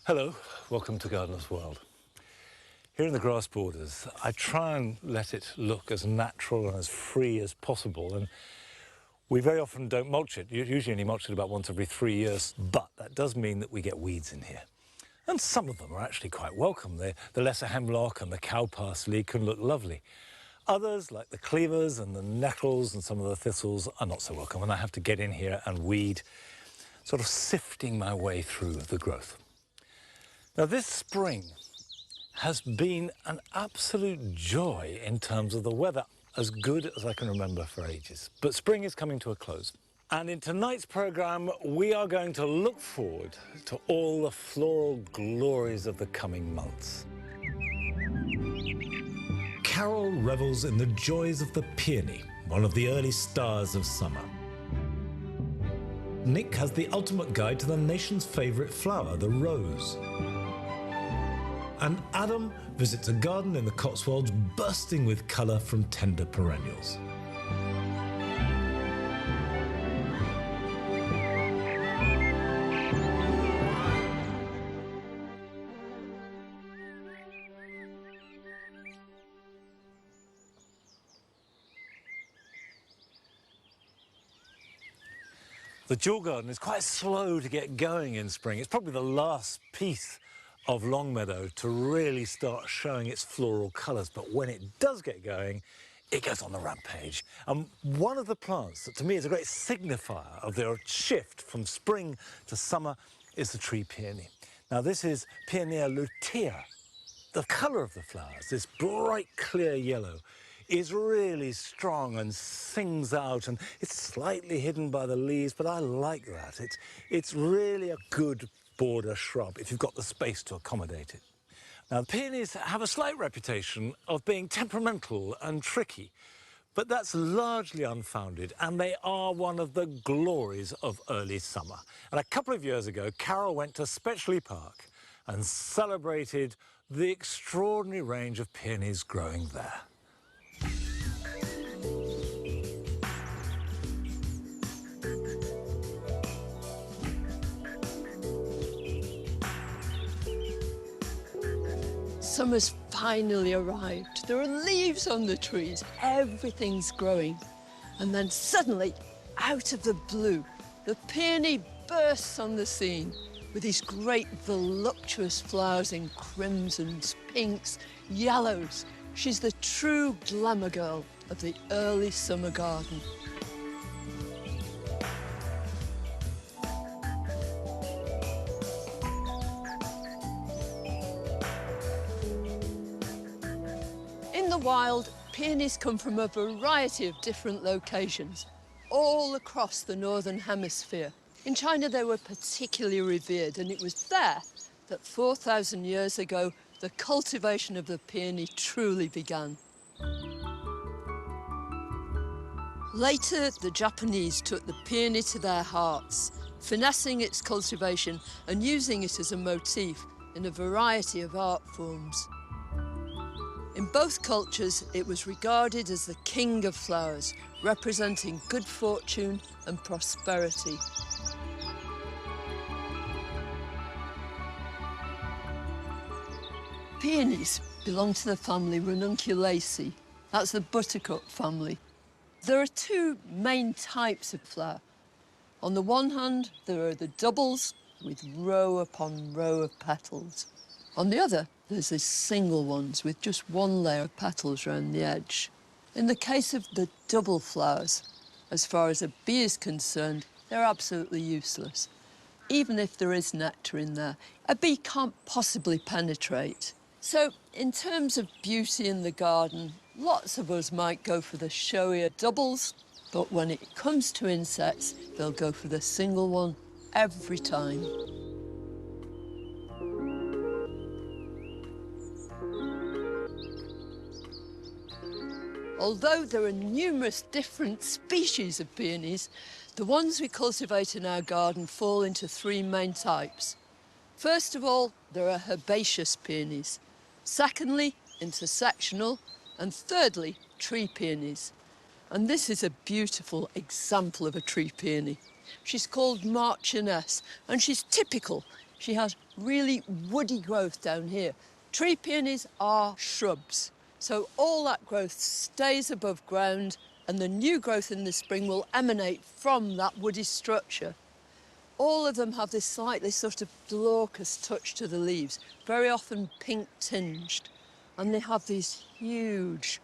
Hello, welcome to Gardener's World. Here in the grass borders, I try and let it look as natural and as free as possible, and we very often don't mulch it. You usually only mulch it about once every 3 years, but that does mean that we get weeds in here. And some of them are actually quite welcome. The lesser hemlock and the cow parsley can look lovely. Others, like the cleavers and the nettles and some of the thistles, are not so welcome, and I have to get in here and weed, sort of sifting my way through the growth. Now, this spring has been an absolute joy in terms of the weather, as good as I can remember for ages. But spring is coming to a close. And in tonight's programme, we are going to look forward to all the floral glories of the coming months. Carol revels in the joys of the peony, one of the early stars of summer. Nick has the ultimate guide to the nation's favourite flower, the rose. And Adam visits a garden in the Cotswolds bursting with colour from tender perennials. The jewel garden is quite slow to get going in spring. It's probably the last piece of Longmeadow to really start showing its floral colours, but when it does get going, it goes on the rampage. And one of the plants that to me is a great signifier of their shift from spring to summer is the tree peony. Now this is Peonia lutea. The colour of the flowers, this bright clear yellow, is really strong and sings out, and it's slightly hidden by the leaves, but I like that. It's really a good border shrub if you've got the space to accommodate it. Now, the peonies have a slight reputation of being temperamental and tricky, but that's largely unfounded, and they are one of the glories of early summer. And a couple of years ago, Carol went to Spetchley Park and celebrated the extraordinary range of peonies growing there. Summer's finally arrived. There are leaves on the trees. Everything's growing. And then suddenly, out of the blue, the peony bursts on the scene with these great voluptuous flowers in crimsons, pinks, yellows. She's the true glamour girl of the early summer garden. In the wild, peonies come from a variety of different locations, all across the Northern Hemisphere. In China, they were particularly revered, and it was there that 4,000 years ago, the cultivation of the peony truly began. Later, the Japanese took the peony to their hearts, finessing its cultivation and using it as a motif in a variety of art forms. In both cultures, it was regarded as the king of flowers, representing good fortune and prosperity. Peonies belong to the family Ranunculaceae. That's the buttercup family. There are two main types of flower. On the one hand, there are the doubles with row upon row of petals. On the other, there's the single ones with just one layer of petals around the edge. In the case of the double flowers, as far as a bee is concerned, they're absolutely useless. Even if there is nectar in there, a bee can't possibly penetrate. So, in terms of beauty in the garden, lots of us might go for the showier doubles, but when it comes to insects, they'll go for the single one every time. Although there are numerous different species of peonies, the ones we cultivate in our garden fall into three main types. First of all, there are herbaceous peonies. Secondly, intersectional. And thirdly, tree peonies. And this is a beautiful example of a tree peony. She's called Marchioness, and she's typical She has really woody growth down here. Tree peonies are shrubs, so all that growth stays above ground and the new growth in the spring will emanate from that woody structure. All of them have this slightly sort of glaucous touch to the leaves, very often pink tinged, and they have these huge,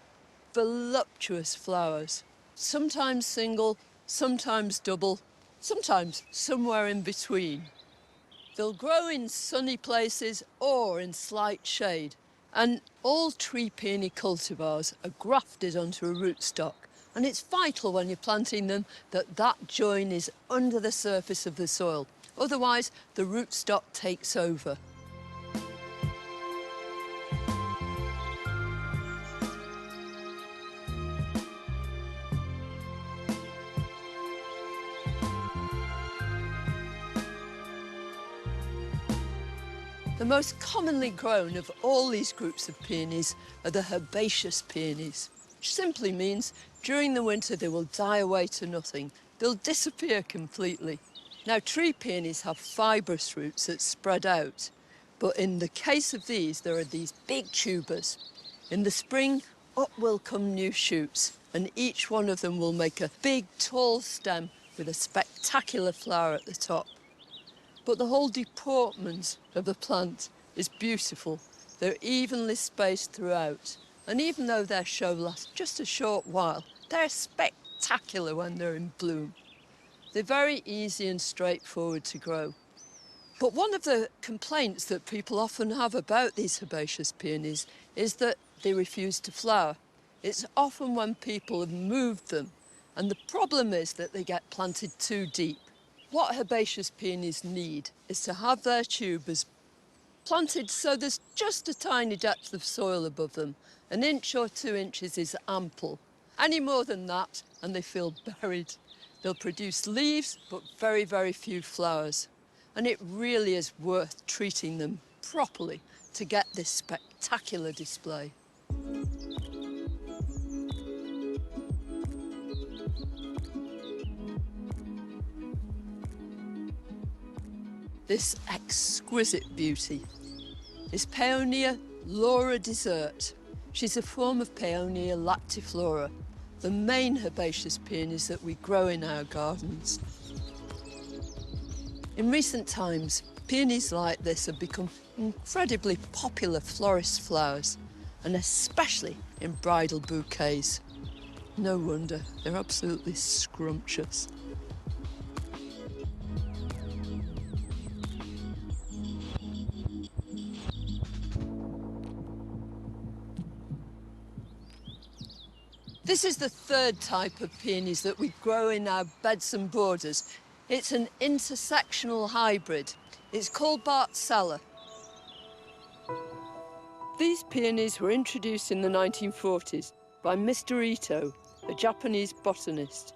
voluptuous flowers, sometimes single, sometimes double, sometimes somewhere in between. They'll grow in sunny places or in slight shade, and all tree peony cultivars are grafted onto a rootstock, and it's vital when you're planting them that that join is under the surface of the soil. Otherwise, the rootstock takes over. The most commonly grown of all these groups of peonies are the herbaceous peonies, which simply means during the winter they will die away to nothing. They'll disappear completely. Now, tree peonies have fibrous roots that spread out, but in the case of these, there are these big tubers. In the spring, up will come new shoots, and each one of them will make a big, tall stem with a spectacular flower at the top. But the whole deportment of the plant is beautiful. They're evenly spaced throughout. And even though their show lasts just a short while, they're spectacular when they're in bloom. They're very easy and straightforward to grow. But one of the complaints that people often have about these herbaceous peonies is that they refuse to flower. It's often when people have moved them. And the problem is that they get planted too deep. What herbaceous peonies need is to have their tubers planted so there's just a tiny depth of soil above them. 1 inch or 2 inches is ample. Any more than that, and they feel buried. They'll produce leaves, but very, very few flowers. And it really is worth treating them properly to get this spectacular display. This exquisite beauty is Paeonia laura dessert. She's a form of Paeonia lactiflora, the main herbaceous peonies that we grow in our gardens. In recent times, peonies like this have become incredibly popular florist flowers, and especially in bridal bouquets. No wonder, they're absolutely scrumptious. This is the third type of peonies that we grow in our beds and borders. It's an intersectional hybrid. It's called Bartzella. These peonies were introduced in the 1940s by Mr. Ito, a Japanese botanist,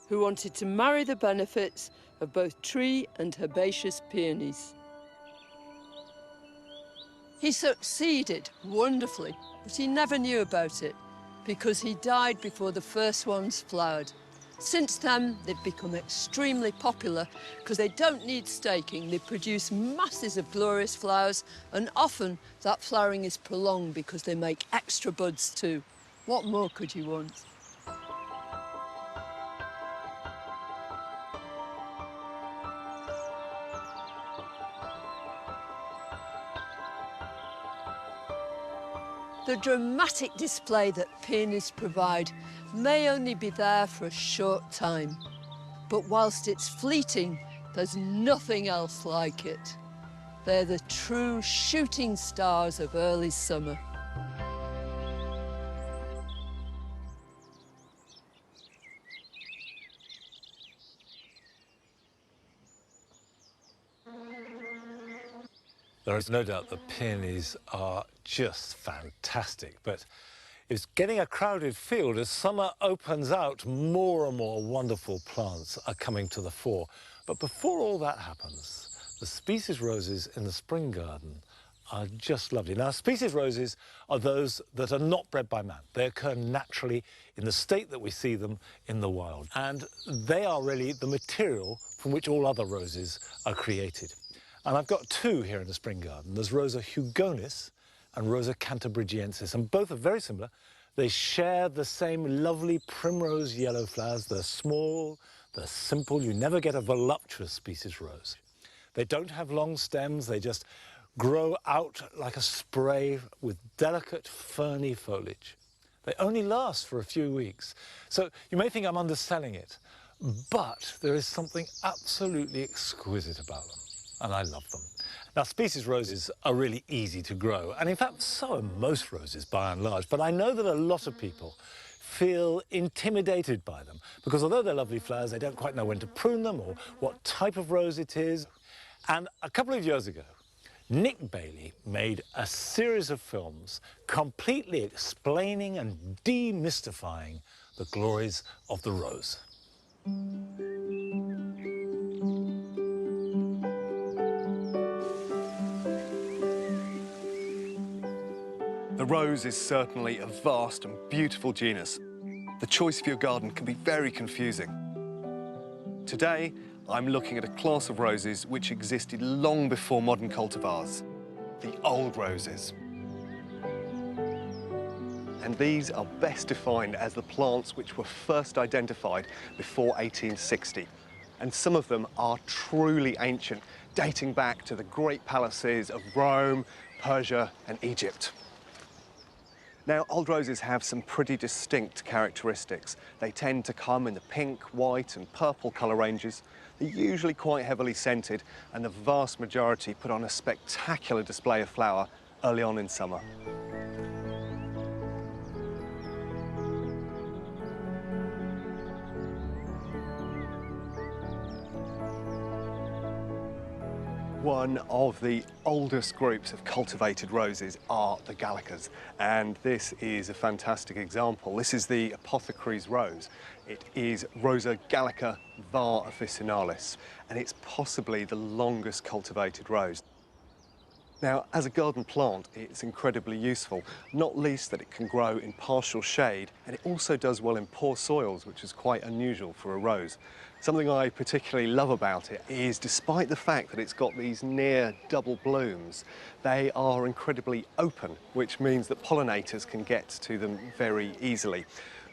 who wanted to marry the benefits of both tree and herbaceous peonies. He succeeded wonderfully, but he never knew about it, because he died before the first ones flowered. Since then, they've become extremely popular because they don't need staking. They produce masses of glorious flowers, and often that flowering is prolonged because they make extra buds too. What more could you want? The dramatic display that peonies provide may only be there for a short time, but whilst it's fleeting, there's nothing else like it. They're the true shooting stars of early summer. There is no doubt that peonies are just fantastic, but it's getting a crowded field. As summer opens out, more and more wonderful plants are coming to the fore. But before all that happens, the species roses in the spring garden are just lovely. Now, species roses are those that are not bred by man. They occur naturally in the state that we see them in the wild. And they are really the material from which all other roses are created. And I've got two here in the spring garden. There's Rosa hugonis and Rosa cantabrigiensis, and both are very similar. They share the same lovely primrose yellow flowers. They're small, they're simple. You never get a voluptuous species rose. They don't have long stems. They just grow out like a spray with delicate ferny foliage. They only last for a few weeks. So you may think I'm underselling it, but there is something absolutely exquisite about them, and I love them. Now, species roses are really easy to grow, and in fact, so are most roses by and large, but I know that a lot of people feel intimidated by them because although they're lovely flowers, they don't quite know when to prune them or what type of rose it is. And a couple of years ago, Nick Bailey made a series of films completely explaining and demystifying the glories of the rose. The rose is certainly a vast and beautiful genus. The choice for your garden can be very confusing. Today, I'm looking at a class of roses which existed long before modern cultivars, the old roses. And these are best defined as the plants which were first identified before 1860. And some of them are truly ancient, dating back to the great palaces of Rome, Persia, and Egypt. Now, old roses have some pretty distinct characteristics. They tend to come in the pink, white, and purple colour ranges. They're usually quite heavily scented, and the vast majority put on a spectacular display of flower early on in summer. One of the oldest groups of cultivated roses are the gallicas, and this is a fantastic example. This is the apothecary's rose. It is Rosa gallica var officinalis, and it's possibly the longest cultivated rose. Now, as a garden plant, it's incredibly useful, not least that it can grow in partial shade, and it also does well in poor soils, which is quite unusual for a rose. Something I particularly love about it is, despite the fact that it's got these near double blooms, they are incredibly open, which means that pollinators can get to them very easily.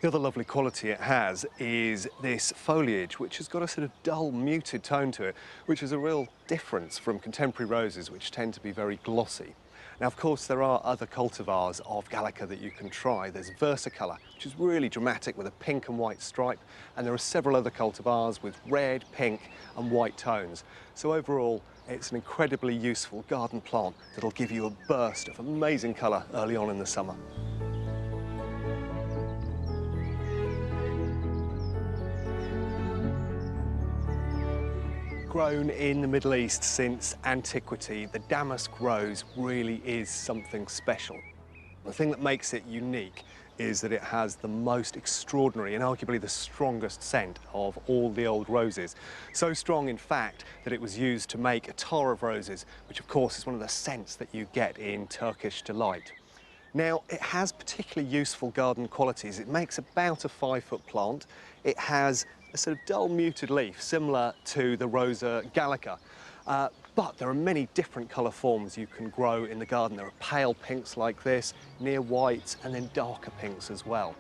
The other lovely quality it has is this foliage, which has got a sort of dull, muted tone to it, which is a real difference from contemporary roses, which tend to be very glossy. Now, of course, there are other cultivars of Gallica that you can try. There's Versicolor, which is really dramatic with a pink and white stripe, and there are several other cultivars with red, pink, and white tones. So overall, it's an incredibly useful garden plant that'll give you a burst of amazing colour early on in the summer. Grown in the Middle East since antiquity, the damask rose really is something special. The thing that makes it unique is that it has the most extraordinary and arguably the strongest scent of all the old roses. So strong, in fact, that it was used to make attar of roses, which of course is one of the scents that you get in Turkish delight. Now, it has particularly useful garden qualities. It makes about a 5-foot plant. It has a sort of dull muted leaf, similar to the Rosa gallica. But there are many different colour forms you can grow in the garden. There are pale pinks like this, near whites, and then darker pinks as well.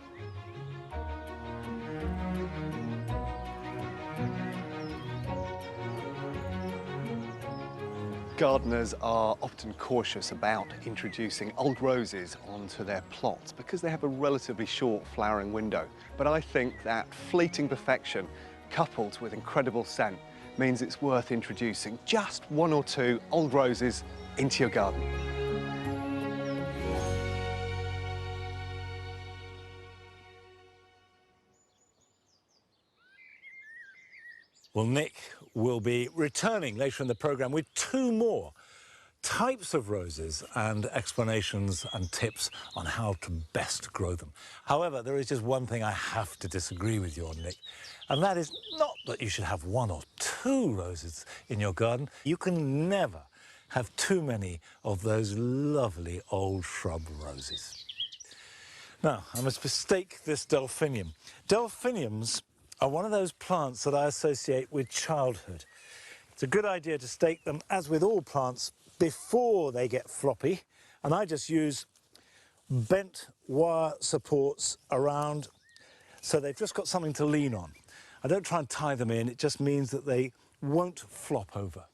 Gardeners are often cautious about introducing old roses onto their plots because they have a relatively short flowering window. But I think that fleeting perfection, coupled with incredible scent, means it's worth introducing just 1 or 2 old roses into your garden. Well, Nick will be returning later in the programme with 2 more types of roses and explanations and tips on how to best grow them. However, there is just one thing I have to disagree with you on, Nick, and that is not that you should have 1 or 2 roses in your garden. You can never have too many of those lovely old shrub roses. Now, I must mistake this delphinium. Delphiniums are one of those plants that I associate with childhood. It's a good idea to stake them, as with all plants, before they get floppy. And I just use bent wire supports around so they've just got something to lean on. I don't try and tie them in, it just means that they won't flop over.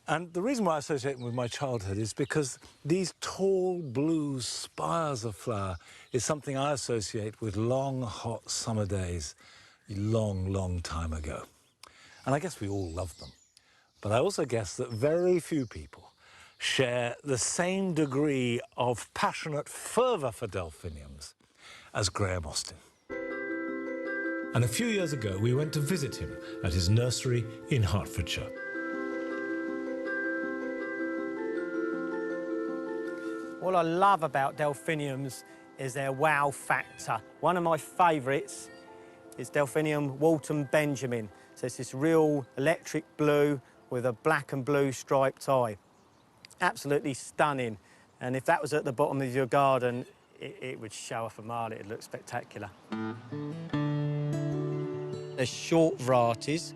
And the reason why I associate them with my childhood is because these tall blue spires of flower is something I associate with long, hot summer days a long, long time ago. And I guess we all love them. But I also guess that very few people share the same degree of passionate fervour for delphiniums as Graham Austin. And a few years ago, we went to visit him at his nursery in Hertfordshire. What I love about delphiniums is their wow factor. One of my favourites is Delphinium Walton Benjamin. So it's this real electric blue with a black and blue striped eye. Absolutely stunning. And if that was at the bottom of your garden, it would show off a mile. It'd look spectacular. There's short varieties,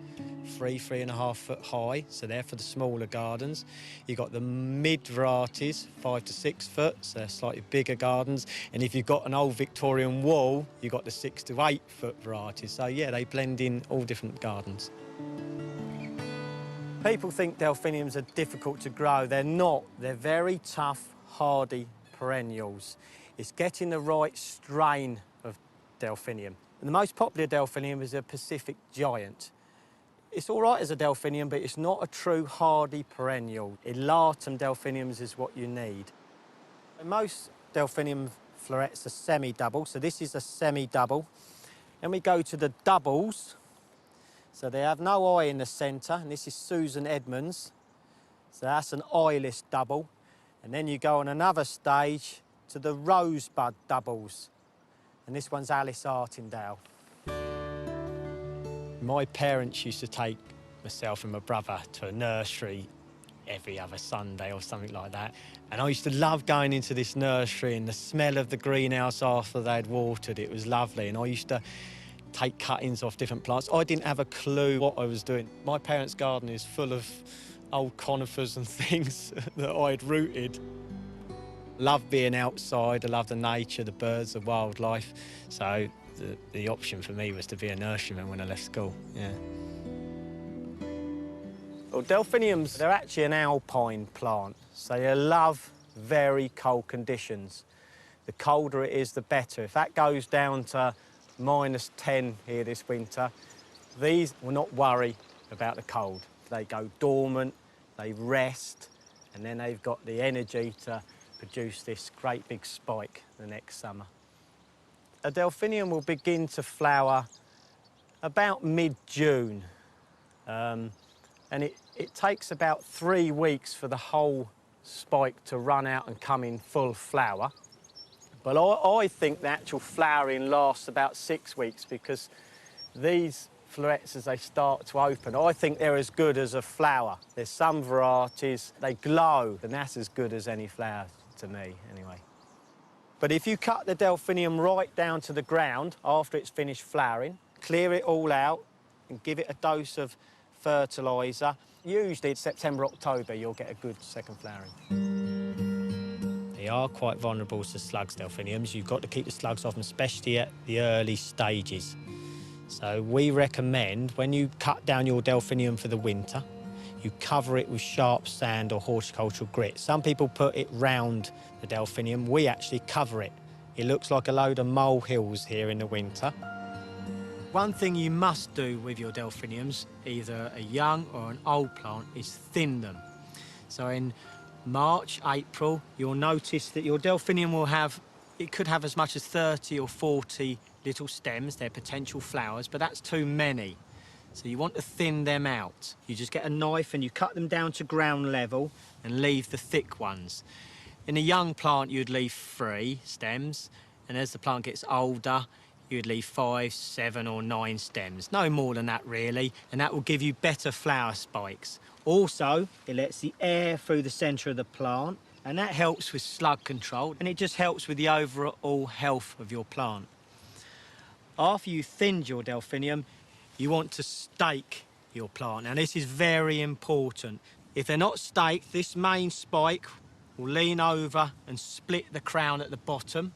3.5 foot high, so they're for the smaller gardens. You've got the mid varieties, 5 to 6 foot, so they're slightly bigger gardens. And if you've got an old Victorian wall, you've got the 6 to 8 foot varieties. So yeah, they blend in all different gardens. People think delphiniums are difficult to grow. They're not. They're very tough, hardy perennials. It's getting the right strain of delphinium. And the most popular delphinium is a Pacific giant. It's all right as a delphinium, but it's not a true hardy perennial. Elatum delphiniums is what you need. Most delphinium florets are semi-double, so this is a semi-double. Then we go to the doubles. So they have no eye in the centre, and this is Susan Edmonds. So that's an eyeless double. And then you go on another stage to the rosebud doubles. And this one's Alice Artindale. My parents used to take myself and my brother to a nursery every other Sunday or something like that. And I used to love going into this nursery and the smell of the greenhouse after they'd watered. It was lovely. And I used to take cuttings off different plants. I didn't have a clue what I was doing. My parents' garden is full of old conifers and things that I'd rooted. Love being outside, I love the nature, the birds, the wildlife. So the option for me was to be a nurseryman when I left school, yeah. Well, delphiniums, they're actually an alpine plant, so they love very cold conditions. The colder it is, the better. If that goes down to -10 here this winter, these will not worry about the cold. They go dormant, they rest, and then they've got the energy to produce this great big spike the next summer. A delphinium will begin to flower about mid-June, and it takes about 3 weeks for the whole spike to run out and come in full flower. But I think the actual flowering lasts about 6 weeks because these florets, as they start to open, I think they're as good as a flower. There's some varieties, they glow, and that's as good as any flower to me, anyway. But if you cut the delphinium right down to the ground after it's finished flowering, clear it all out and give it a dose of fertiliser, usually it's September, October, you'll get a good second flowering. They are quite vulnerable to slugs, delphiniums. You've got to keep the slugs off them, especially at the early stages. So we recommend when you cut down your delphinium for the winter, you cover it with sharp sand or horticultural grit. Some people put it round the delphinium. We actually cover it. It looks like a load of molehills here in the winter. One thing you must do with your delphiniums, either a young or an old plant, is thin them. So in March, April, you'll notice that your delphinium will have, it could have as much as 30 or 40 little stems, they're potential flowers, but that's too many. So you want to thin them out. You just get a knife and you cut them down to ground level and leave the thick ones. In a young plant, you'd leave 3 stems, and as the plant gets older, you'd leave 5, 7 or 9 stems. No more than that, really, and that will give you better flower spikes. Also, it lets the air through the centre of the plant, and that helps with slug control, and it just helps with the overall health of your plant. After you've thinned your delphinium, you want to stake your plant. Now, this is very important. If they're not staked, this main spike will lean over and split the crown at the bottom,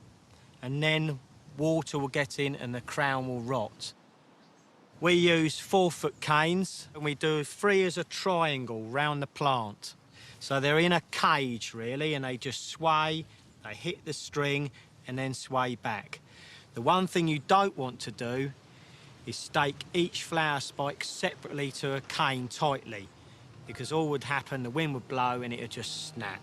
and then water will get in and the crown will rot. We use 4-foot canes, and we do 3 as a triangle round the plant. So they're in a cage, really, and they just sway, they hit the string, and then sway back. The one thing you don't want to do is stake each flower spike separately to a cane tightly, because all would happen, the wind would blow and it would just snap.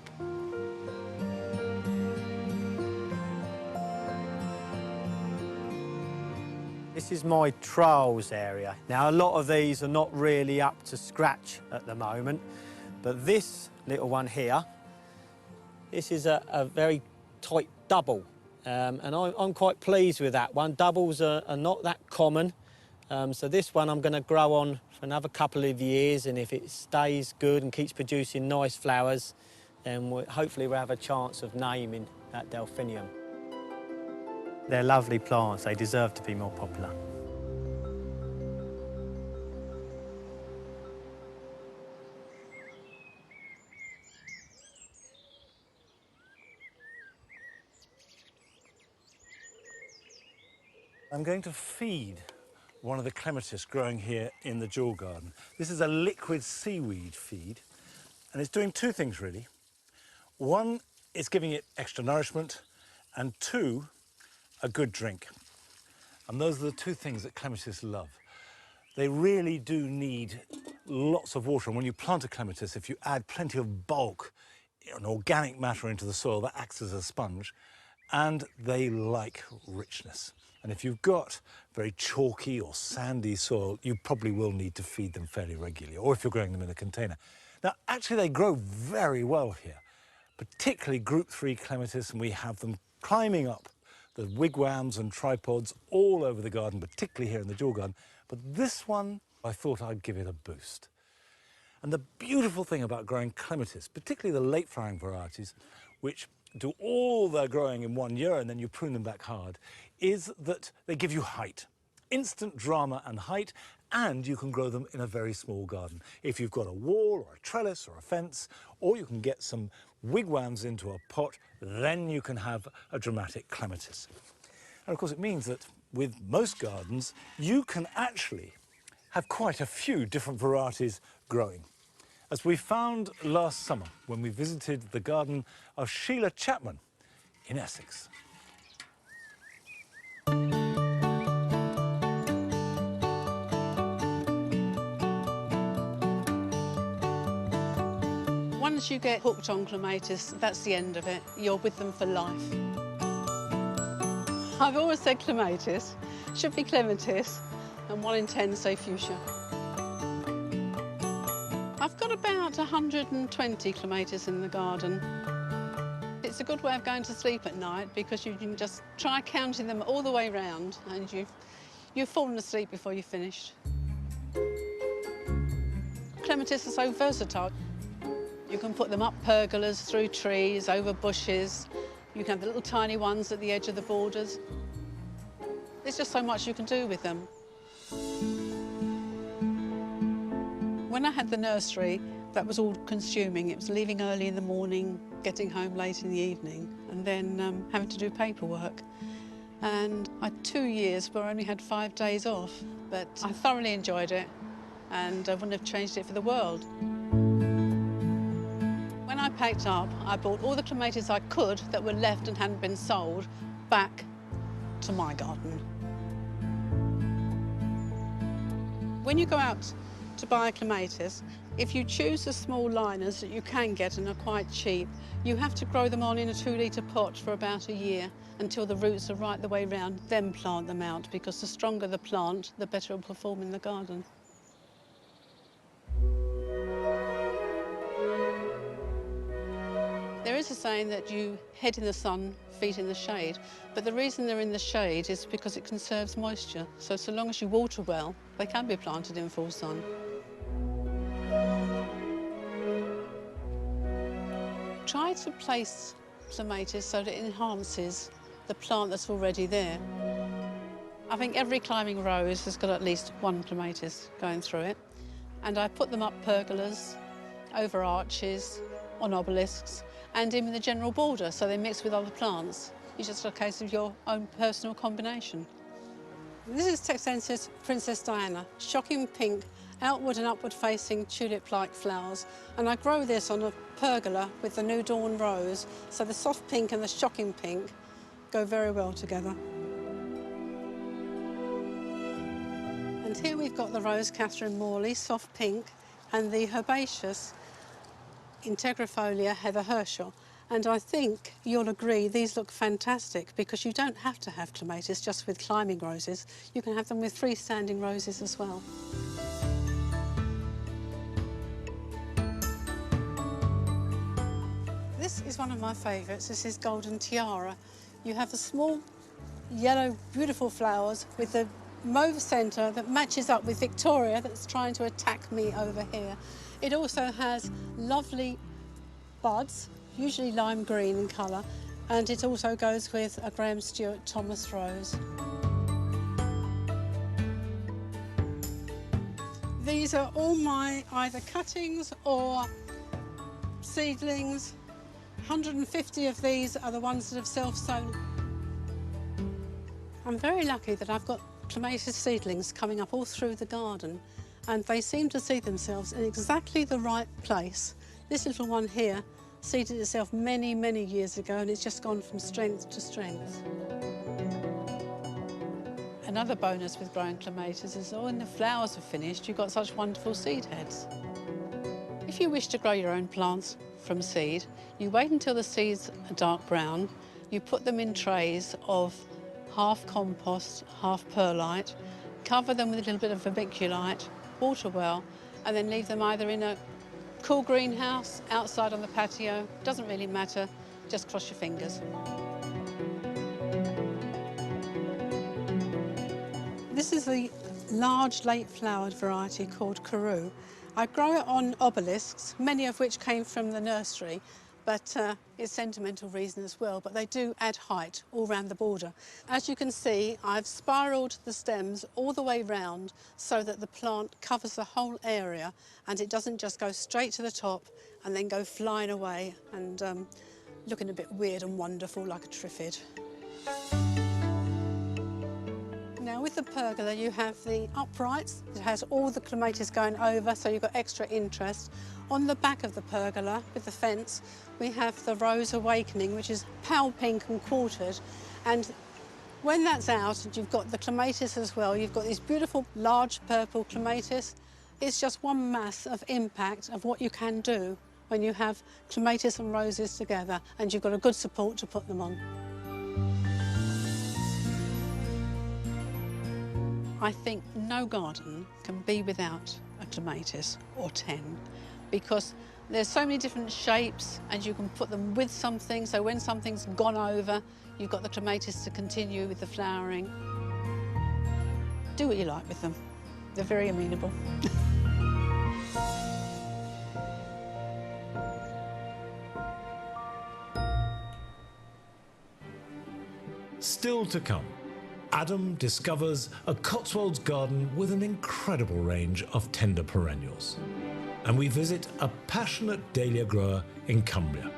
This is my trials area. Now, a lot of these are not really up to scratch at the moment, but this little one here, this is a very tight double, and I'm quite pleased with that one. Doubles are not that common, so this one I'm going to grow on for another couple of years, and if it stays good and keeps producing nice flowers, then hopefully we'll have a chance of naming that delphinium. They're lovely plants, they deserve to be more popular. I'm going to feed one of the clematis growing here in the jewel garden. This is a liquid seaweed feed, and it's doing 2 things really. One, it's giving it extra nourishment, and 2, a good drink. And those are the 2 things that clematis love. They really do need lots of water, and when you plant a clematis, if you add plenty of bulk and organic matter into the soil, that acts as a sponge, and they like richness. And if you've got very chalky or sandy soil, you probably will need to feed them fairly regularly, or if you're growing them in a container. Now, actually, they grow very well here, particularly group 3 clematis, and we have them climbing up the wigwams and tripods all over the garden, particularly here in the jewel garden. But this one, I thought I'd give it a boost. And the beautiful thing about growing clematis, particularly the late flowering varieties, which do all their growing in 1 year and then you prune them back hard, is that they give you height, instant drama and height, and you can grow them in a very small garden. If you've got a wall or a trellis or a fence, or you can get some wigwams into a pot, then you can have a dramatic clematis. And of course it means that with most gardens, you can actually have quite a few different varieties growing. As we found last summer when we visited the garden of Sheila Chapman in Essex. Once you get hooked on clematis, that's the end of it. You're with them for life. I've always said clematis, should be clematis, and 1 in 10 say fuchsia. I've got about 120 clematis in the garden. It's a good way of going to sleep at night because you can just try counting them all the way round and you've fallen asleep before you've finished. Clematis are so versatile. You can put them up pergolas, through trees, over bushes. You can have the little tiny ones at the edge of the borders. There's just so much you can do with them. When I had the nursery, that was all consuming. It was leaving early in the morning, getting home late in the evening, and then having to do paperwork. And I had 2 years where I only had 5 days off, but I thoroughly enjoyed it, and I wouldn't have changed it for the world. When I packed up, I bought all the clematis I could that were left and hadn't been sold back to my garden. When you go out to buy clematis, if you choose the small liners that you can get and are quite cheap, you have to grow them on in a 2-litre pot for about a year until the roots are right the way round, then plant them out, because the stronger the plant, the better it'll perform in the garden. There is a saying that you head in the sun, feet in the shade, but the reason they're in the shade is because it conserves moisture. So long as you water well, they can be planted in full sun. Try to place clematis so that it enhances the plant that's already there. I think every climbing rose has got at least 1 clematis going through it. and I put them up pergolas, over arches, on obelisks, and in the general border, so they mix with other plants. It's just a case of your own personal combination. This is Texensis Princess Diana, shocking pink, outward and upward facing tulip-like flowers, and I grow this on a pergola with the New Dawn rose, so the soft pink and the shocking pink go very well together. And here we've got the rose Catherine Morley, soft pink, and the herbaceous Integrifolia Heather Herschel. And I think you'll agree these look fantastic because you don't have to have clematis just with climbing roses. You can have them with freestanding roses as well. This is one of my favourites. This is Golden Tiara. You have the small, yellow, beautiful flowers with the mauve centre that matches up with Victoria that's trying to attack me over here. It also has lovely buds, usually lime green in colour, and it also goes with a Graham Stewart Thomas rose. These are all my either cuttings or seedlings. 150 of these are the ones that have self-sown. I'm very lucky that I've got clematis seedlings coming up all through the garden, and they seem to see themselves in exactly the right place. This little one here seeded itself many, many years ago, and it's just gone from strength to strength. Another bonus with growing clematis is when the flowers are finished, you've got such wonderful seed heads. If you wish to grow your own plants from seed, you wait until the seeds are dark brown, you put them in trays of half compost, half perlite, cover them with a little bit of vermiculite, water well, and then leave them either in a cool greenhouse, outside on the patio, doesn't really matter, just cross your fingers. This is the large late flowered variety called Carew. I grow it on obelisks, many of which came from the nursery, but it's sentimental reason as well, but they do add height all round the border. As you can see, I've spiralled the stems all the way round so that the plant covers the whole area and it doesn't just go straight to the top and then go flying away and looking a bit weird and wonderful like a triffid. Now with the pergola you have the uprights. It has all the clematis going over, so you've got extra interest. On the back of the pergola with the fence we have the Rose Awakening, which is pale pink and quartered, and when that's out and you've got the clematis as well, you've got these beautiful large purple clematis. It's just one mass of impact of what you can do when you have clematis and roses together and you've got a good support to put them on. I think no garden can be without a clematis or 10 because there's so many different shapes and you can put them with something, so when something's gone over, you've got the clematis to continue with the flowering. Do what you like with them. They're very amenable. Still to come, Adam discovers a Cotswolds garden with an incredible range of tender perennials. And we visit a passionate dahlia grower in Cumbria.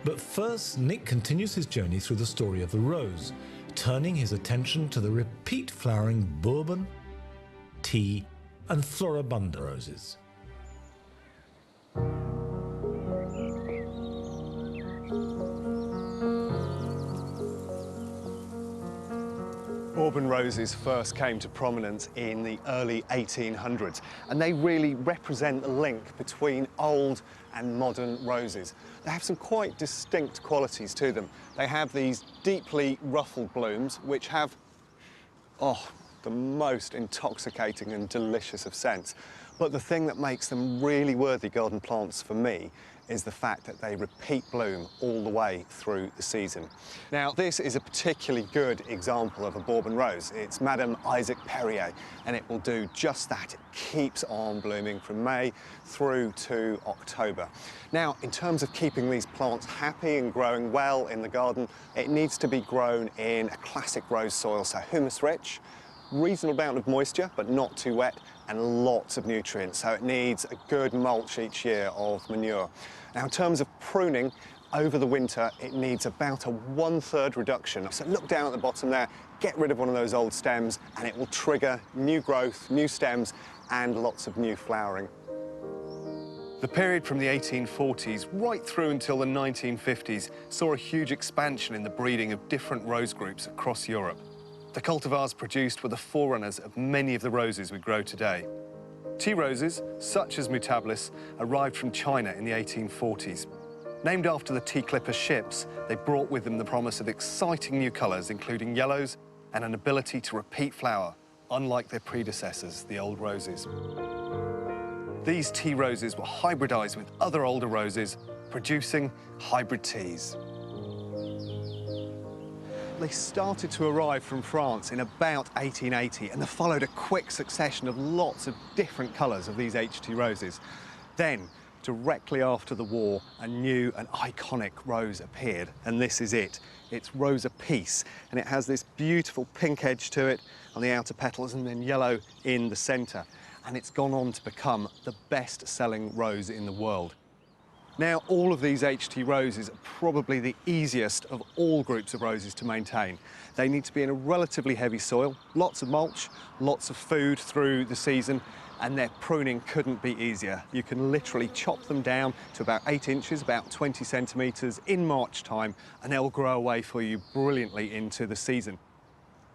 But first, Nick continues his journey through the story of the rose, turning his attention to the repeat flowering bourbon, tea, and floribunda roses. Bourbon roses first came to prominence in the early 1800s, and they really represent the link between old and modern roses. They have some quite distinct qualities to them. They have these deeply ruffled blooms, which have, the most intoxicating and delicious of scents. But the thing that makes them really worthy garden plants for me is the fact that they repeat bloom all the way through the season. Now, this is a particularly good example of a Bourbon rose. It's Madame Isaac Perrier, and it will do just that. It keeps on blooming from May through to October. Now, in terms of keeping these plants happy and growing well in the garden, it needs to be grown in a classic rose soil, so humus-rich, reasonable amount of moisture, but not too wet, and lots of nutrients, so it needs a good mulch each year of manure. Now, in terms of pruning, over the winter, it needs about a 1/3 reduction. So look down at the bottom there, get rid of one of those old stems, and it will trigger new growth, new stems, and lots of new flowering. The period from the 1840s right through until the 1950s saw a huge expansion in the breeding of different rose groups across Europe. The cultivars produced were the forerunners of many of the roses we grow today. Tea roses, such as Mutabilis, arrived from China in the 1840s. Named after the tea clipper ships, they brought with them the promise of exciting new colours, including yellows and an ability to repeat flower, unlike their predecessors, the old roses. These tea roses were hybridised with other older roses, producing hybrid teas. They started to arrive from France in about 1880, and they followed a quick succession of lots of different colours of these HT roses. Then, directly after the war, a new and iconic rose appeared, and this is it. It's Rosa Peace, and it has this beautiful pink edge to it on the outer petals and then yellow in the centre. And it's gone on to become the best-selling rose in the world. Now, all of these HT roses are probably the easiest of all groups of roses to maintain. They need to be in a relatively heavy soil, lots of mulch, lots of food through the season, and their pruning couldn't be easier. You can literally chop them down to about 8 inches, about 20 centimetres in March time, and they'll grow away for you brilliantly into the season.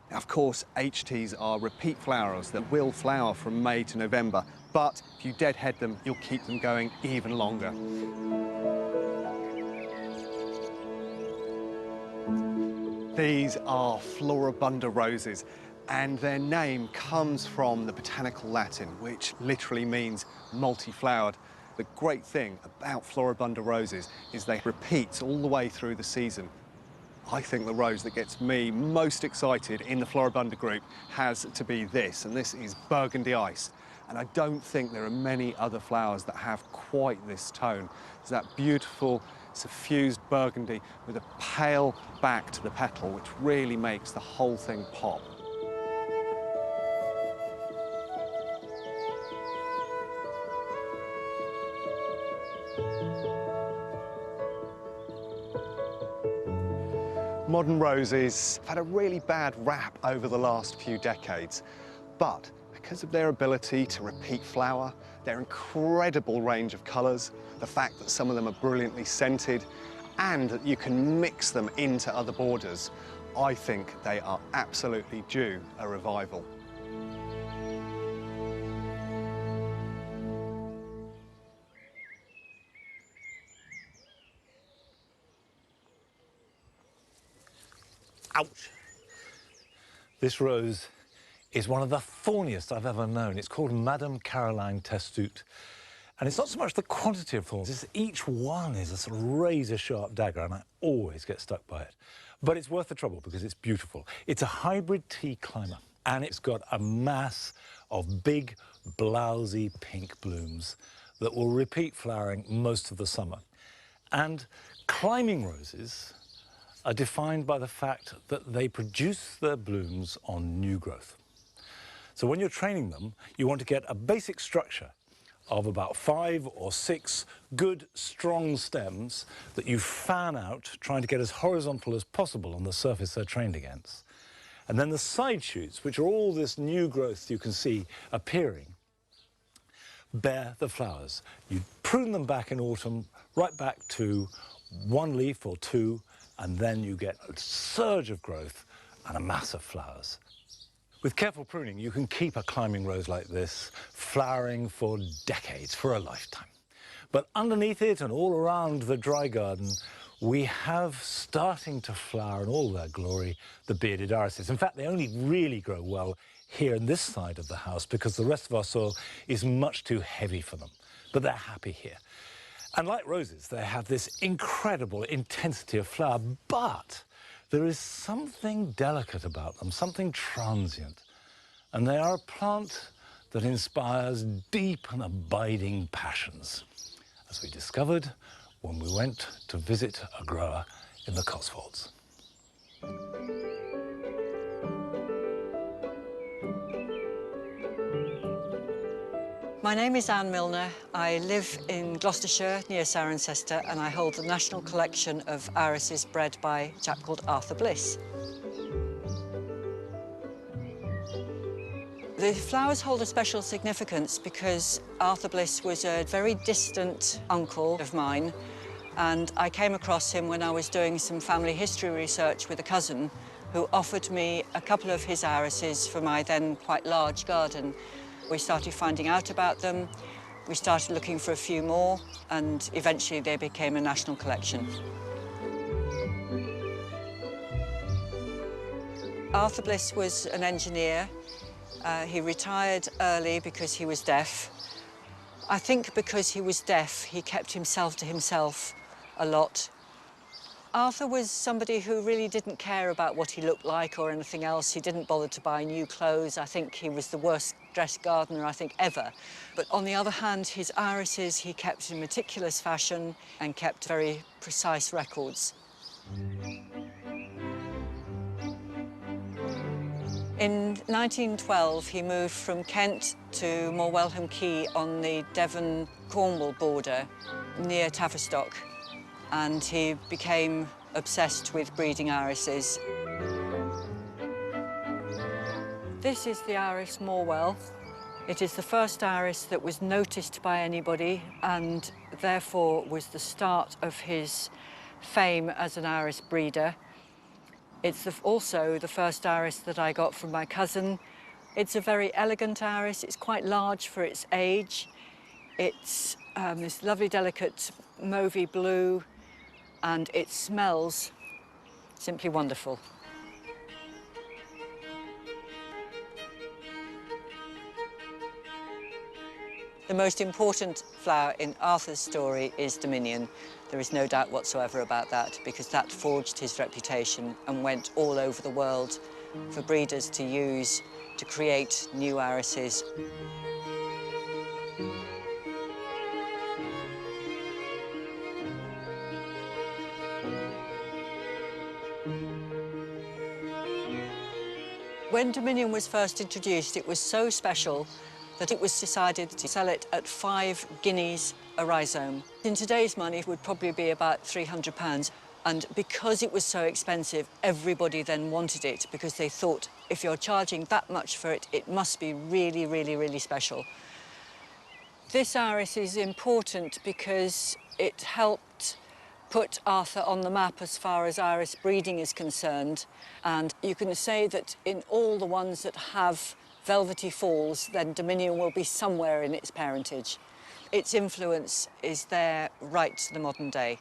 Now, of course, HTs are repeat flowers that will flower from May to November, but if you deadhead them, you'll keep them going even longer. These are Floribunda roses, and their name comes from the botanical Latin, which literally means multi-flowered. The great thing about Floribunda roses is they repeat all the way through the season. I think the rose that gets me most excited in the Floribunda group has to be this, and this is Burgundy Ice. And I don't think there are many other flowers that have quite this tone. It's that beautiful, suffused burgundy with a pale back to the petal, which really makes the whole thing pop. Modern roses have had a really bad rap over the last few decades, but because of their ability to repeat flower, their incredible range of colours, the fact that some of them are brilliantly scented, and that you can mix them into other borders, I think they are absolutely due a revival. Ouch! This rose is one of the thorniest I've ever known. It's called Madame Caroline Testoute. And it's not so much the quantity of thorns, it's each one is a sort of razor-sharp dagger, and I always get stuck by it. But it's worth the trouble because it's beautiful. It's a hybrid tea climber, and it's got a mass of big, blousy pink blooms that will repeat flowering most of the summer. And climbing roses are defined by the fact that they produce their blooms on new growth. So when you're training them, you want to get a basic structure of about 5 or 6 good, strong stems that you fan out, trying to get as horizontal as possible on the surface they're trained against. And then the side shoots, which are all this new growth you can see appearing, bear the flowers. You prune them back in autumn, right back to 1 leaf or 2, and then you get a surge of growth and a mass of flowers. With careful pruning, you can keep a climbing rose like this flowering for decades, for a lifetime. But underneath it and all around the dry garden, we have starting to flower in all their glory the bearded irises. In fact, they only really grow well here in this side of the house because the rest of our soil is much too heavy for them. But they're happy here. And like roses, they have this incredible intensity of flower, but there is something delicate about them, something transient. And they are a plant that inspires deep and abiding passions, as we discovered when we went to visit a grower in the Cotswolds. My name is Anne Milner. I live in Gloucestershire, near Cirencester, and I hold the national collection of irises bred by a chap called Arthur Bliss. The flowers hold a special significance because Arthur Bliss was a very distant uncle of mine, and I came across him when I was doing some family history research with a cousin who offered me a couple of his irises for my then quite large garden. We started finding out about them, we started looking for a few more, and eventually they became a national collection. Arthur Bliss was an engineer. He retired early because he was deaf. I think because he was deaf, he kept himself to himself a lot. Arthur was somebody who really didn't care about what he looked like or anything else. He didn't bother to buy new clothes. I think he was the worst dressed gardener, I think, ever. But on the other hand, his irises he kept in meticulous fashion and kept very precise records. In 1912, he moved from Kent to Morwelham Quay on the Devon-Cornwall border near Tavistock, and he became obsessed with breeding irises. This is the iris Morwell. It is the first iris that was noticed by anybody and therefore was the start of his fame as an iris breeder. It's also the first iris that I got from my cousin. It's a very elegant iris. It's quite large for its age. It's this lovely, delicate mauvey blue, and it smells simply wonderful. The most important flower in Arthur's story is Dominion. There is no doubt whatsoever about that, because that forged his reputation and went all over the world for breeders to use to create new irises. When Dominion was first introduced, it was so special that it was decided to sell it at 5 guineas a rhizome. In today's money, it would probably be about £300. And because it was so expensive, everybody then wanted it because they thought, if you're charging that much for it, it must be really, really, really special. This iris is important because it helped put Arthur on the map as far as iris breeding is concerned. And you can say that in all the ones that have velvety falls, then Dominion will be somewhere in its parentage. Its influence is there right to the modern day.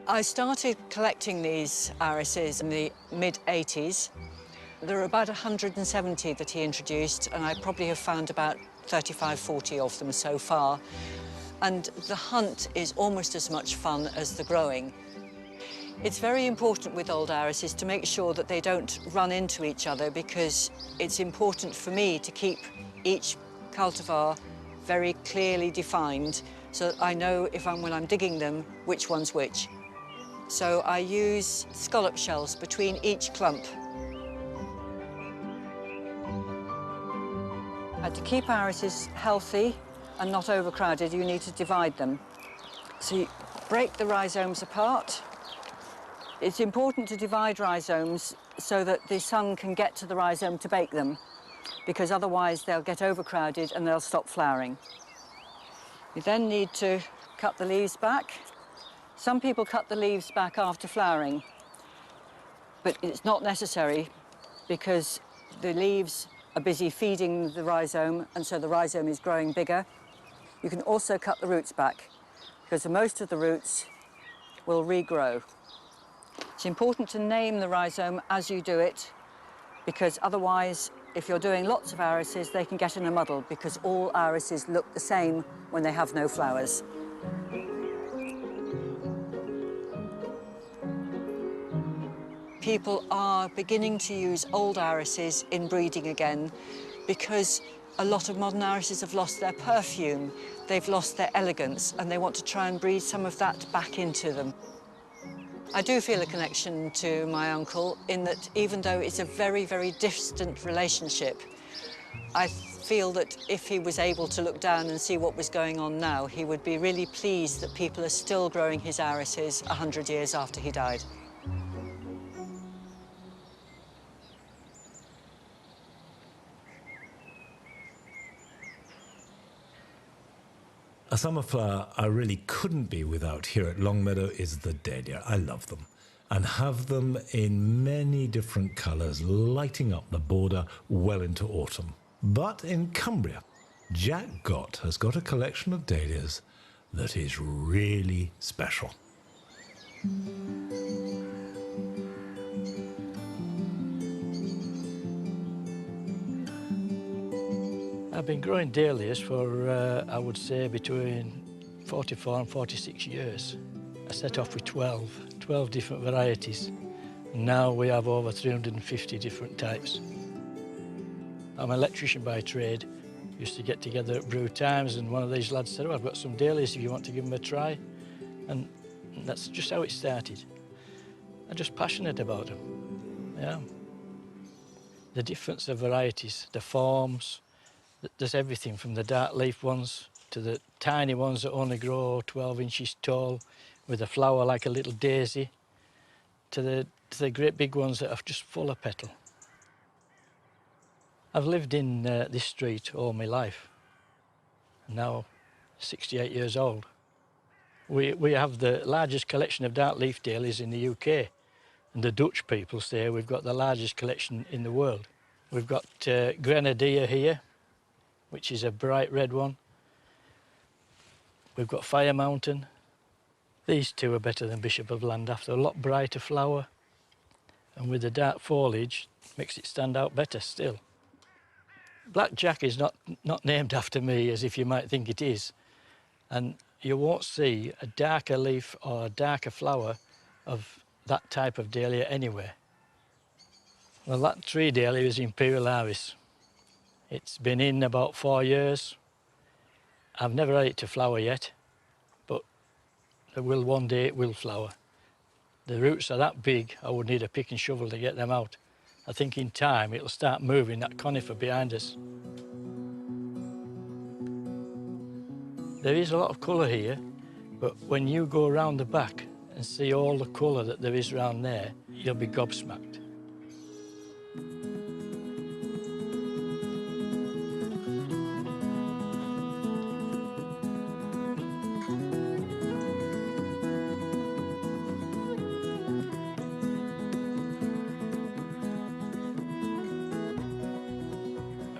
I started collecting these irises in the mid-80s. There are about 170 that he introduced, and I probably have found about 35, 40 of them so far. And the hunt is almost as much fun as the growing. It's very important with old irises to make sure that they don't run into each other, because it's important for me to keep each cultivar very clearly defined so that I know when I'm digging them, which one's which. So I use scallop shells between each clump. And to keep irises healthy and not overcrowded, you need to divide them. So you break the rhizomes apart. It's important to divide rhizomes so that the sun can get to the rhizome to bake them, because otherwise they'll get overcrowded and they'll stop flowering. You then need to cut the leaves back. Some people cut the leaves back after flowering, but it's not necessary because the leaves are busy feeding the rhizome, and so the rhizome is growing bigger. You can also cut the roots back, because most of the roots will regrow. It's important to name the rhizome as you do it, because otherwise, if you're doing lots of irises, they can get in a muddle, because all irises look the same when they have no flowers. People are beginning to use old irises in breeding again because a lot of modern irises have lost their perfume, they've lost their elegance, and they want to try and breed some of that back into them. I do feel a connection to my uncle in that even though it's a very, very distant relationship, I feel that if he was able to look down and see what was going on now, he would be really pleased that people are still growing his irises 100 years after he died. A summer flower I really couldn't be without here at Longmeadow is the dahlia. I love them and have them in many different colours, lighting up the border well into autumn. But in Cumbria, Jack Gott has got a collection of dahlias that is really special. I've been growing dahlias for, I would say, between 44 and 46 years. I set off with 12 different varieties. Now we have over 350 different types. I'm an electrician by trade. Used to get together at brew times, and one of these lads said, "Oh, I've got some dahlias if you want to give them a try." And that's just how it started. I'm just passionate about them, yeah. The difference of varieties, the forms, there's everything from the dark leaf ones to the tiny ones that only grow 12 inches tall with a flower like a little daisy, to the great big ones that are just full of petal. I've lived in this street all my life. I'm now 68 years old. We have the largest collection of dark leaf dahlias in the UK, and the Dutch people say we've got the largest collection in the world. We've got Grenadier here, which is a bright red one. We've got Fire Mountain. These two are better than Bishop of Llandaff. They're a lot brighter flower, and with the dark foliage, makes it stand out better still. Black Jack is not named after me, as if you might think it is, and you won't see a darker leaf or a darker flower of that type of dahlia anywhere. Well, that tree dahlia is Imperial Iris. It's been in about 4 years. I've never had it to flower yet, but there will one day it will flower. The roots are that big, I would need a pick and shovel to get them out. I think in time it'll start moving that conifer behind us. There is a lot of colour here, but when you go around the back and see all the colour that there is around there, you'll be gobsmacked.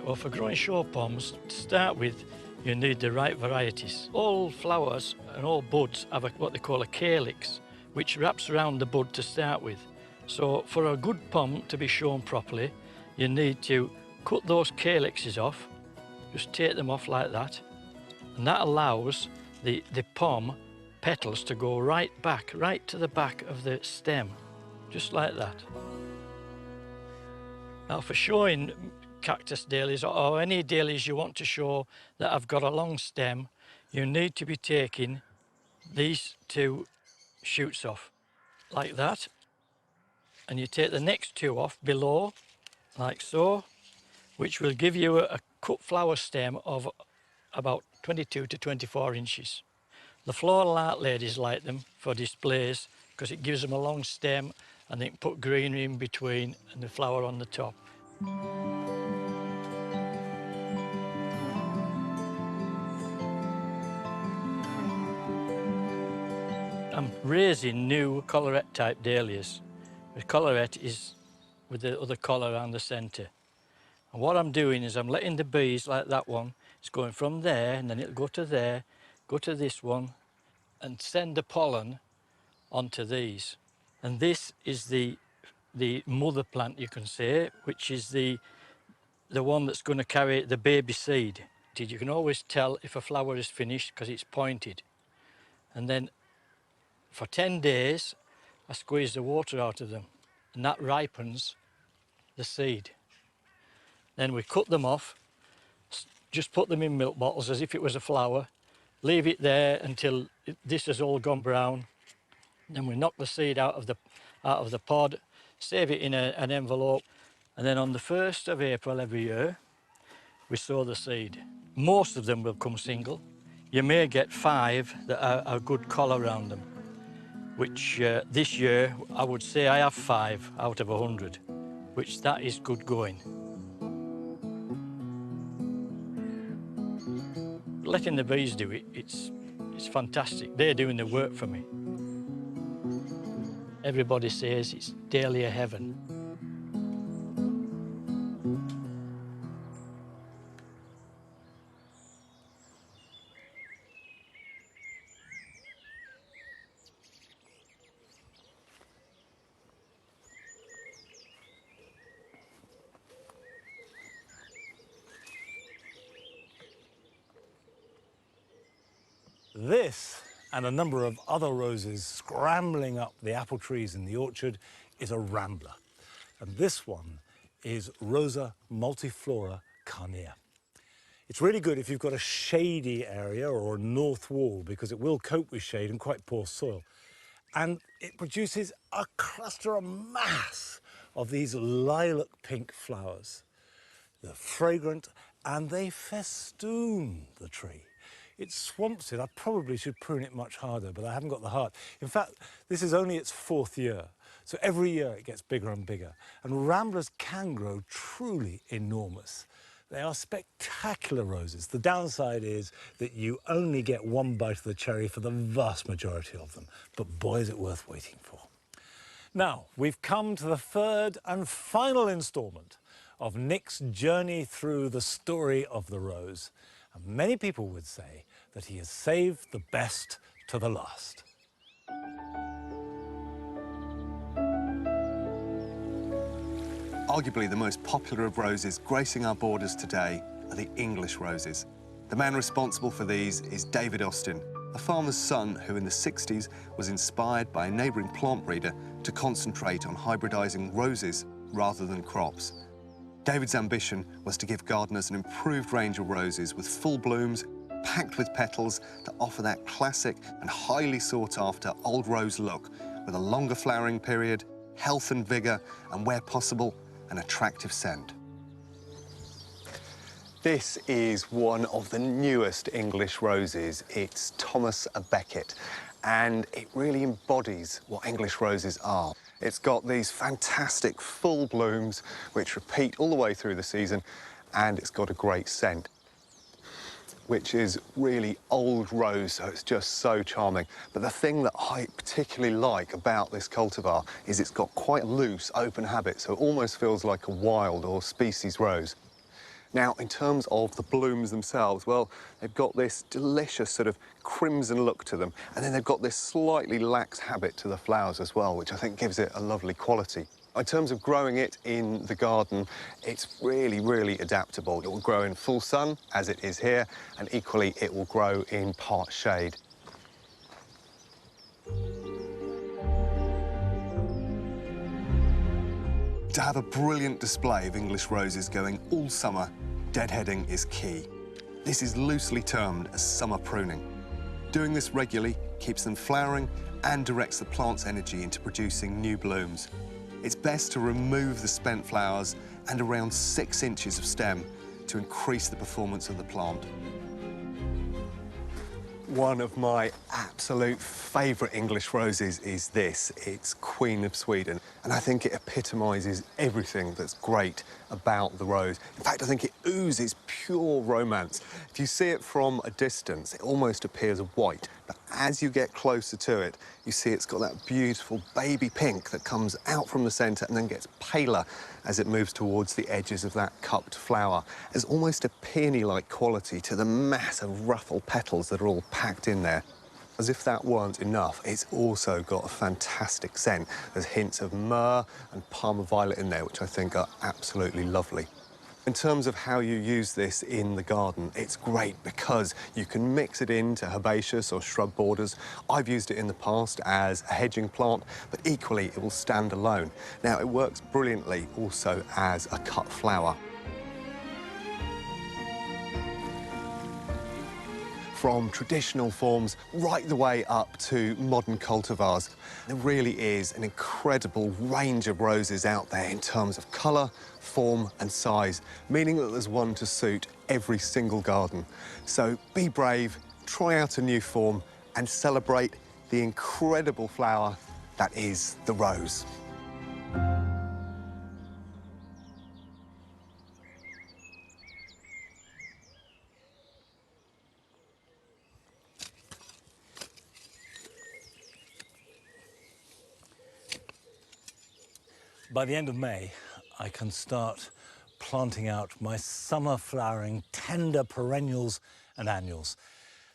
Well, for growing show palms, to start with, you need the right varieties. All flowers and all buds have what they call a calyx, which wraps around the bud to start with. So for a good palm to be shown properly, you need to cut those calyxes off, just take them off like that, and that allows the palm petals to go right to the back of the stem, just like that. Now for showing cactus dahlias or any dahlias you want to show that have got a long stem, you need to be taking these two shoots off like that, and you take the next two off below like so, which will give you a cut flower stem of about 22 to 24 inches. The floral art ladies like them for displays because it gives them a long stem and they can put greenery in between and the flower on the top. I'm raising new collarette type dahlias. The collarette is with the other collar around the centre. And what I'm doing is I'm letting the bees, like that one, it's going from there and then it'll go to there, go to this one and send the pollen onto these. And this is the mother plant, you can say, which is the one that's going to carry the baby seed. You can always tell if a flower is finished because it's pointed. And then for 10 days, I squeeze the water out of them, and that ripens the seed. Then we cut them off, just put them in milk bottles as if it was a flower, leave it there until this has all gone brown, Then we knock the seed out of the pod, save it in an envelope, and then on the 1st of April every year, we sow the seed. Most of them will come single. You may get 5 that are a good collar around them, which this year I would say I have 5 out of 100, which that is good going. Letting the bees do it, it's fantastic. They're doing the work for me. Everybody says it's dahlia heaven. This and a number of other roses scrambling up the apple trees in the orchard is a rambler. And this one is Rosa multiflora carnea. It's really good if you've got a shady area or a north wall because it will cope with shade and quite poor soil. And it produces a cluster, a mass of these lilac pink flowers. They're fragrant and they festoon the tree. It swamps it. I probably should prune it much harder, but I haven't got the heart. In fact, this is only its 4th year. So every year it gets bigger and bigger. And ramblers can grow truly enormous. They are spectacular roses. The downside is that you only get one bite of the cherry for the vast majority of them. But boy, is it worth waiting for. Now, we've come to the 3rd and final instalment of Nick's journey through the story of the rose. And many people would say that he has saved the best to the last. Arguably the most popular of roses gracing our borders today are the English roses. The man responsible for these is David Austin, a farmer's son who in the 60s was inspired by a neighbouring plant breeder to concentrate on hybridising roses rather than crops. David's ambition was to give gardeners an improved range of roses with full blooms, packed with petals that offer that classic and highly sought-after old rose look with a longer flowering period, health and vigour, and where possible, an attractive scent. This is one of the newest English roses. It's Thomas à Becket, and it really embodies what English roses are. It's got these fantastic full blooms which repeat all the way through the season, and it's got a great scent, which is really old rose, so it's just so charming. But the thing that I particularly like about this cultivar is it's got quite a loose, open habit, so it almost feels like a wild or species rose. Now, in terms of the blooms themselves, well, they've got this delicious sort of crimson look to them, and then they've got this slightly lax habit to the flowers as well, which I think gives it a lovely quality. In terms of growing it in the garden, it's really, really adaptable. It will grow in full sun, as it is here, and equally it will grow in part shade. To have a brilliant display of English roses going all summer, deadheading is key. This is loosely termed as summer pruning. Doing this regularly keeps them flowering and directs the plant's energy into producing new blooms. It's best to remove the spent flowers and around 6 inches of stem to increase the performance of the plant. One of my absolute favourite English roses is this. It's Queen of Sweden, and I think it epitomises everything that's great about the rose. In fact, I think it oozes pure romance. If you see it from a distance, it almost appears white, but as you get closer to it, you see it's got that beautiful baby pink that comes out from the centre and then gets paler as it moves towards the edges of that cupped flower. There's almost a peony-like quality to the mass of ruffled petals that are all packed in there. As if that weren't enough, it's also got a fantastic scent. There's hints of myrrh and Parma violet in there, which I think are absolutely lovely. In terms of how you use this in the garden, it's great because you can mix it into herbaceous or shrub borders. I've used it in the past as a hedging plant, but equally it will stand alone. Now, it works brilliantly also as a cut flower. from traditional forms right the way up to modern cultivars. There really is an incredible range of roses out there in terms of colour, form and size, meaning that there's one to suit every single garden. So be brave, try out a new form and celebrate the incredible flower that is the rose. By the end of May, I can start planting out my summer flowering tender perennials and annuals.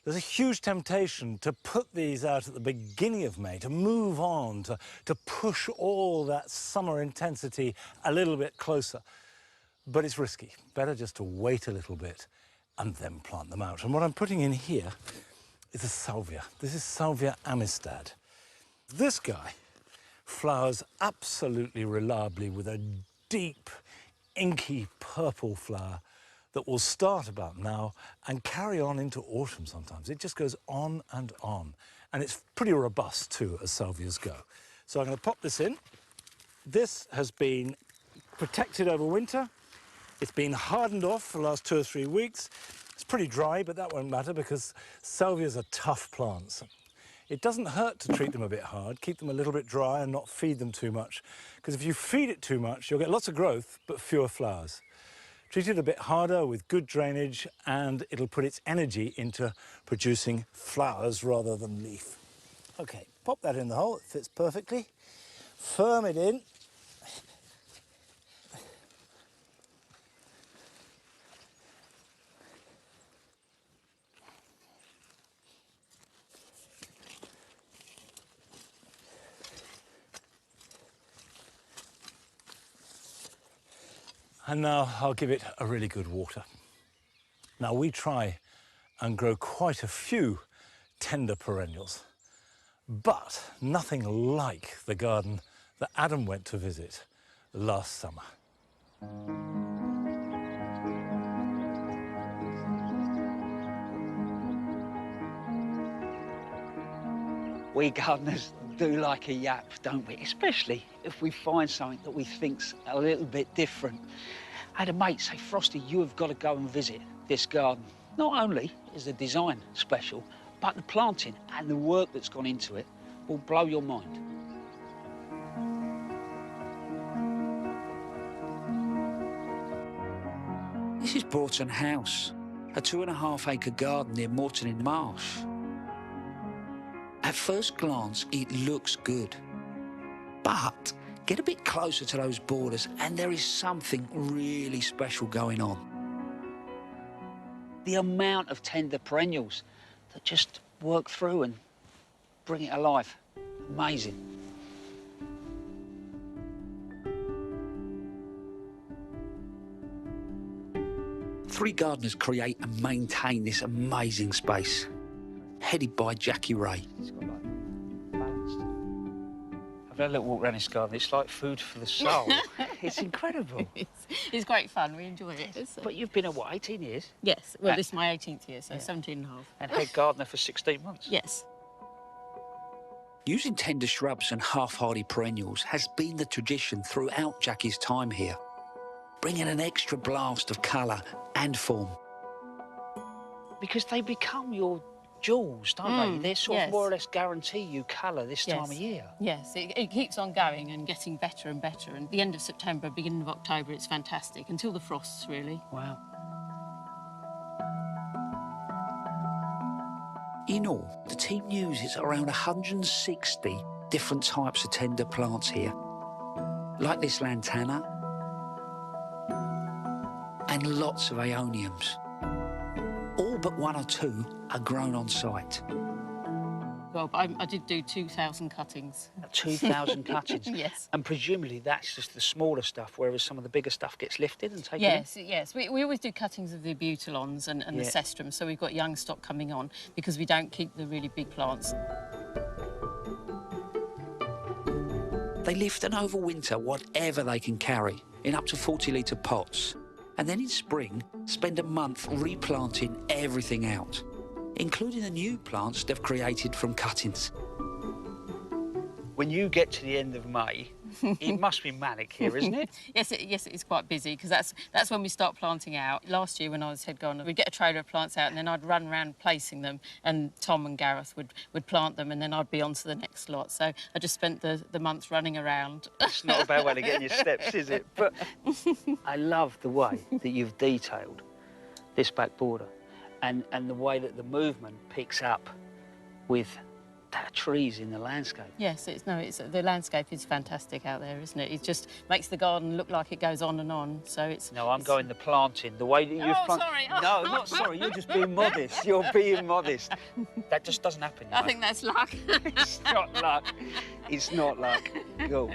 There's a huge temptation to put these out at the beginning of May, to move on, to push all that summer intensity a little bit closer. But it's risky. Better just to wait a little bit and then plant them out. And what I'm putting in here is a salvia. This is Salvia amistad. This guy flowers absolutely reliably with a deep, inky purple flower that will start about now and carry on into autumn sometimes. It just goes on and on. And it's pretty robust too, as salvias go. So I'm going to pop this in. This has been protected over winter. It's been hardened off for the last 2 or 3 weeks. It's pretty dry, but that won't matter because salvias are tough plants. It doesn't hurt to treat them a bit hard, keep them a little bit dry and not feed them too much. Because if you feed it too much, you'll get lots of growth, but fewer flowers. Treat it a bit harder with good drainage and it'll put its energy into producing flowers rather than leaf. Okay, pop that in the hole, it fits perfectly. Firm it in. And now I'll give it a really good water. Now we try and grow quite a few tender perennials, but nothing like the garden that Adam went to visit last summer. We gardeners do like a yap, don't we? Especially if we find something that we think's a little bit different. I had a mate say, Frosty, you have got to go and visit this garden. Not only is the design special, but the planting and the work that's gone into it will blow your mind. This is Broughton House, a 2.5-acre garden near Morton in Marsh. At first glance, it looks good. But get a bit closer to those borders and there is something really special going on. The amount of tender perennials that just work through and bring it alive. Amazing. Three gardeners create and maintain this amazing space, headed by Jackie Ray. It's got like balanced. I've had a little walk around this garden. It's like food for the soul. It's incredible. It's great fun. We enjoy it. But you've been at what, 18 years? Yes. Well, this is my 18th year, so 17 and a half. And head gardener for 16 months? Yes. Using tender shrubs and half-hardy perennials has been the tradition throughout Jackie's time here, bringing an extra blast of colour and form. Because they become your jewels, don't they? They sort of more or less guarantee you colour this time of year. Yes, it keeps on going and getting better and better. And the end of September, beginning of October, it's fantastic, until the frosts, really. Wow. In all, the team uses around 160 different types of tender plants here, like this lantana, and lots of aeoniums. All but 1 or 2 are grown on site. Well, I did do 2,000 cuttings. 2,000 cuttings? Yes. And presumably that's just the smaller stuff, whereas some of the bigger stuff gets lifted and taken Yes, in? yes. We always do cuttings of the butylons and the cestrums, so we've got young stock coming on because we don't keep the really big plants. They lift and overwinter whatever they can carry in up to 40-litre pots. And then in spring, spend a month replanting everything out. including the new plants they've created from cuttings. When you get to the end of May, it must be manic here, isn't it? Yes, it is quite busy because that's when we start planting out. Last year when I was head gardener, we'd get a trailer of plants out and then I'd run around placing them, and Tom and Gareth would plant them, and then I'd be on to the next lot. So I just spent the months running around. It's not a bad way to get in your steps, is it? But I love the way that you've detailed this back border and the way that the movement picks up with trees in the landscape. Yes, the landscape is fantastic out there, isn't it? It just makes the garden look like it goes on and on. So it's. No, I'm going the planting. The way that you've planted. Sorry. No, not sorry. You're just being modest. You're being modest. That just doesn't happen. I think that's luck. It's not luck. It's not luck. Go.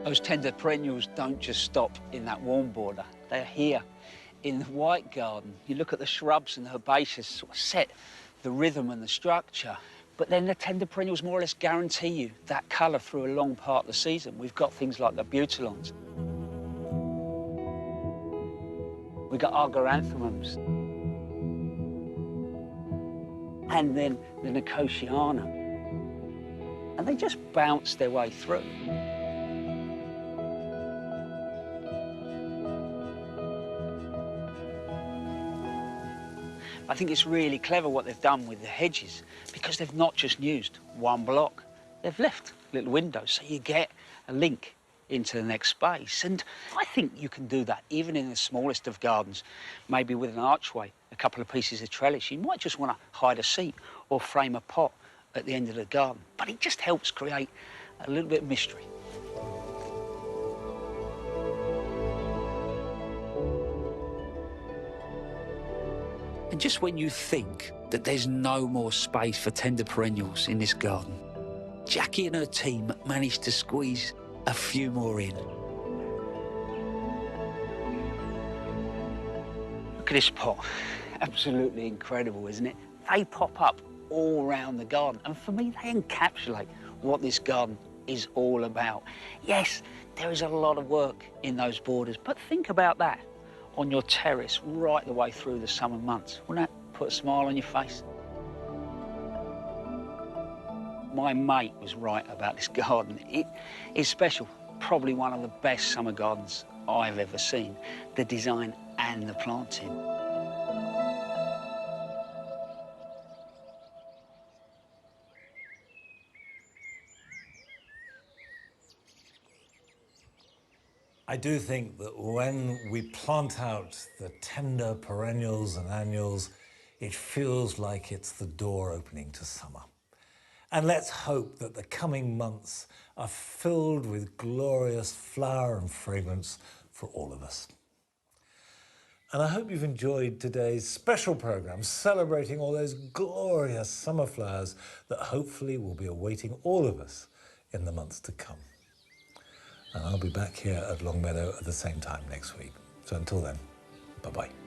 Those tender perennials don't just stop in that warm border. They're here in the white garden. You look at the shrubs and the herbaceous sort of set the rhythm and the structure. But then the tender perennials more or less guarantee you that colour through a long part of the season. We've got things like the butylons. We've got argyranthemums. And then the nicotiana. And they just bounce their way through. I think it's really clever what they've done with the hedges, because they've not just used one block. They've left little windows, so you get a link into the next space. And I think you can do that even in the smallest of gardens, maybe with an archway, a couple of pieces of trellis. You might just want to hide a seat or frame a pot at the end of the garden, but it just helps create a little bit of mystery. And just when you think that there's no more space for tender perennials in this garden, Jackie and her team managed to squeeze a few more in. Look at this pot. Absolutely incredible, isn't it? They pop up all around the garden, and for me, they encapsulate what this garden is all about. Yes, there is a lot of work in those borders, but think about that on your terrace right the way through the summer months. Wouldn't that put a smile on your face? My mate was right about this garden. It is special, probably one of the best summer gardens I've ever seen, the design and the planting. I do think that when we plant out the tender perennials and annuals, it feels like it's the door opening to summer. And let's hope that the coming months are filled with glorious flower and fragrance for all of us. And I hope you've enjoyed today's special programme celebrating all those glorious summer flowers that hopefully will be awaiting all of us in the months to come. And I'll be back here at Longmeadow at the same time next week. So until then, bye-bye.